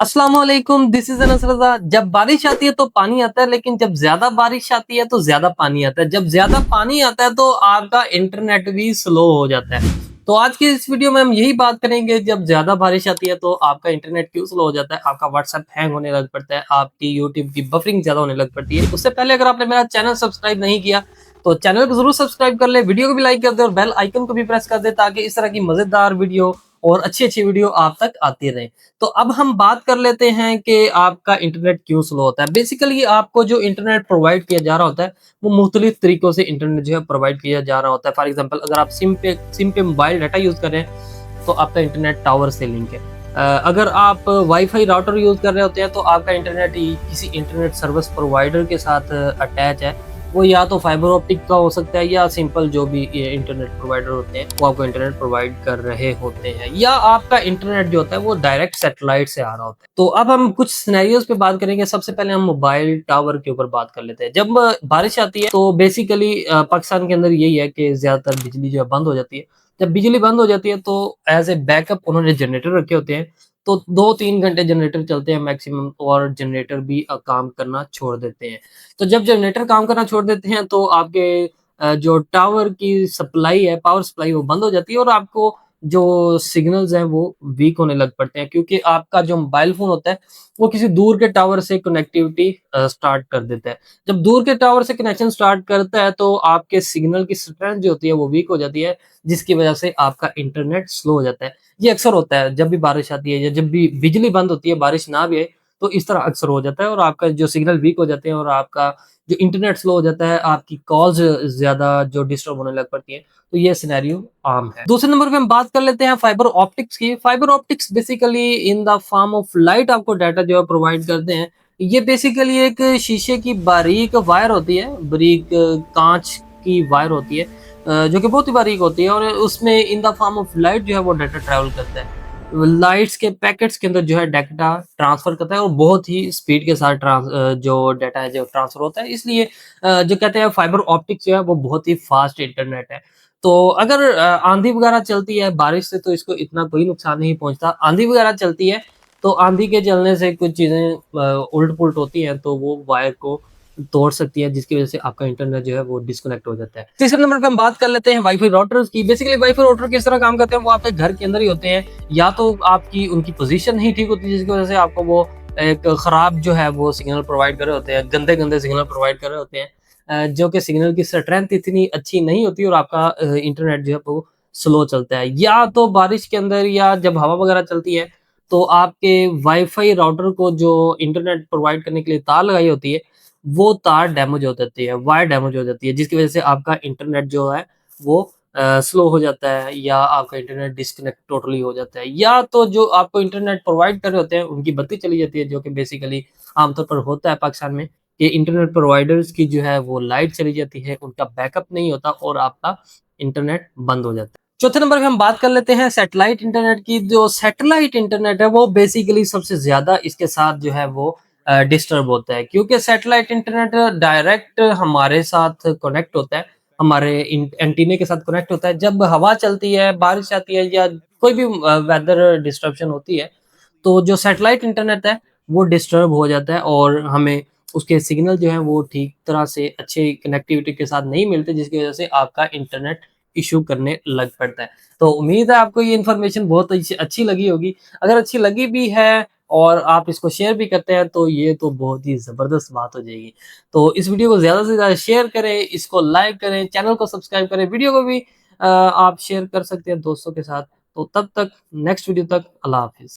अस्सलाम वालेकुम, this is Anas रज़ा। जब बारिश आती है तो पानी आता है, लेकिन जब ज्यादा बारिश आती है तो ज्यादा पानी आता है। जब ज्यादा पानी आता है तो आपका इंटरनेट भी स्लो हो जाता है। तो आज की इस वीडियो में हम यही बात करेंगे, जब ज्यादा बारिश आती है तो आपका इंटरनेट क्यों स्लो हो जाता है, आपका व्हाट्सएप हैंग होने लग पड़ता है, आपकी यूट्यूब की बफरिंग ज्यादा होने लग पड़ती है। उससे पहले अगर आपने मेरा चैनल सब्सक्राइब नहीं किया तो चैनल को जरूर सब्सक्राइब कर ले, वीडियो को भी लाइक कर दे और बेल आइकन को भी प्रेस कर दे, ताकि इस तरह की मजेदार वीडियो और अच्छी अच्छी वीडियो आप तक आती रहे। तो अब हम बात कर लेते हैं कि आपका इंटरनेट क्यों स्लो होता है। बेसिकली आपको जो इंटरनेट प्रोवाइड किया जा रहा होता है वो मुख्तलिफ तरीकों से इंटरनेट जो है प्रोवाइड किया जा रहा होता है। फॉर एग्जांपल, अगर आप सिम पे मोबाइल डाटा यूज कर रहे हैं तो आपका इंटरनेट टावर से लिंक है। अगर आप वाईफाई राउटर यूज कर रहे होते हैं तो आपका इंटरनेट किसी इंटरनेट सर्विस प्रोवाइडर के साथ अटैच है। वो या तो फाइबर ऑप्टिक का हो सकता है, या सिंपल जो भी ये इंटरनेट प्रोवाइडर होते हैं वो आपको इंटरनेट प्रोवाइड कर रहे होते हैं, या आपका इंटरनेट जो होता है वो डायरेक्ट सैटेलाइट से आ रहा होता है। तो अब हम कुछ सिनेरियोज पे बात करेंगे। सबसे पहले हम मोबाइल टावर के ऊपर बात कर लेते हैं। जब बारिश आती है तो बेसिकली पाकिस्तान के अंदर यही है कि ज्यादातर बिजली जो है बंद हो जाती है। जब बिजली बंद हो जाती है तो एज ए बैकअप उन्होंने जनरेटर रखे होते हैं। तो 2-3 घंटे जनरेटर चलते हैं मैक्सिमम, और जनरेटर भी काम करना छोड़ देते हैं। तो जब जनरेटर काम करना छोड़ देते हैं तो आपके जो टावर की सप्लाई है, पावर सप्लाई, वो बंद हो जाती है, और आपको जो सिग्नल्स हैं वो वीक होने लग पड़ते हैं, क्योंकि आपका जो मोबाइल फोन होता है वो किसी दूर के टावर से कनेक्टिविटी स्टार्ट कर देता है। जब दूर के टावर से कनेक्शन स्टार्ट करता है तो आपके सिग्नल की स्ट्रेंथ जो होती है वो वीक हो जाती है, जिसकी वजह से आपका इंटरनेट स्लो हो जाता है। ये अक्सर होता है जब भी बारिश आती है या जब भी बिजली बंद होती है, बारिश ना भी आए तो इस तरह अक्सर हो जाता है, और आपका जो सिग्नल वीक हो जाते हैं और आपका जो इंटरनेट स्लो हो जाता है, आपकी कॉल्स ज़्यादा जो डिस्टर्ब होने लग पड़ती है। तो ये सिनेरियो आम है। दूसरे नंबर पे हम बात कर लेते हैं फाइबर ऑप्टिक्स की। Fibre optics basically in the form of light आपको डाटा जो है प्रोवाइड करते हैं। ये बेसिकली एक शीशे की बारीक वायर होती है, बारीक काँच की वायर होती है, जो कि बहुत ही बारीक होती है, और उसमें in the form of light जो है वो डाटा ट्रैवल करता है। लाइट्स के पैकेट्स के अंदर जो है डाटा ट्रांसफर करता है, और बहुत ही स्पीड के साथ जो डाटा है जो ट्रांसफर होता है। इसलिए जो कहते हैं फाइबर ऑप्टिक्स जो है वो बहुत ही फास्ट इंटरनेट है। तो अगर आंधी वगैरह चलती है बारिश से तो इसको इतना कोई नुकसान नहीं पहुंचता। आंधी वगैरह चलती है तो आंधी के चलने से कुछ चीजें उल्ट पुल्ट होती हैं, तो वो वायर को तोड़ सकती है, जिसकी वजह से आपका इंटरनेट जो है वो डिस्कनेक्ट हो जाता है। तीसरे नंबर पे हम बात कर लेते हैं वाईफाई राउटर्स की। बेसिकली वाईफाई राउटर किस तरह काम करते हैं, वो आपके घर के अंदर ही होते हैं। या तो आपकी उनकी पोजीशन नहीं ठीक होती, जिसकी वजह से आपको वो एक खराब जो है वो सिग्नल प्रोवाइड कर रहे होते हैं, गंदे गंदे सिग्नल प्रोवाइड कर रहे होते हैं, जो कि सिग्नल की स्ट्रेंथ इतनी अच्छी नहीं होती, और आपका इंटरनेट जो है वो स्लो चलता है। या तो बारिश के अंदर या जब हवा वगैरह चलती है तो आपके वाईफाई राउटर को जो इंटरनेट प्रोवाइड करने के लिए तार लगाई होती है, वो तार डैमेज हो जाती है, वायर डैमेज हो जाती है, जिसकी वजह से आपका इंटरनेट जो है वो स्लो हो जाता है, या आपका इंटरनेट डिस्कनेक्ट टोटली हो जाता है। या तो जो आपको इंटरनेट प्रोवाइड कर रहे होते हैं उनकी बत्ती चली जाती है, जो कि बेसिकली आमतौर पर होता है पाकिस्तान में, कि इंटरनेट प्रोवाइडर्स की जो है वो लाइट चली जाती है, उनका बैकअप नहीं होता और आपका इंटरनेट बंद हो जाता है। चौथे नंबर पे हम बात कर लेते हैं सैटेलाइट इंटरनेट की। जो सैटेलाइट इंटरनेट है वो बेसिकली सबसे ज्यादा इसके साथ जो है वो डिस्टर्ब होता है, क्योंकि सैटेलाइट इंटरनेट डायरेक्ट हमारे साथ कनेक्ट होता है, हमारे एंटीने के साथ कनेक्ट होता है। जब हवा चलती है, बारिश आती है, या कोई भी वेदर डिस्ट्रप्शन होती है, तो जो सैटेलाइट इंटरनेट है वो डिस्टर्ब हो जाता है, और हमें उसके सिग्नल जो है वो ठीक तरह से अच्छे कनेक्टिविटी के साथ नहीं मिलते, जिसकी वजह से आपका इंटरनेट इशू करने लग पड़ता है। तो उम्मीद है आपको ये इन्फॉर्मेशन बहुत अच्छी लगी होगी। अगर अच्छी लगी भी है और आप इसको शेयर भी करते हैं तो ये तो बहुत ही ज़बरदस्त बात हो जाएगी। तो इस वीडियो को ज़्यादा से ज़्यादा शेयर करें, इसको लाइक करें, चैनल को सब्सक्राइब करें, वीडियो को भी आप शेयर कर सकते हैं दोस्तों के साथ। तो तब तक नेक्स्ट वीडियो तक अल्लाह हाफ़िज़।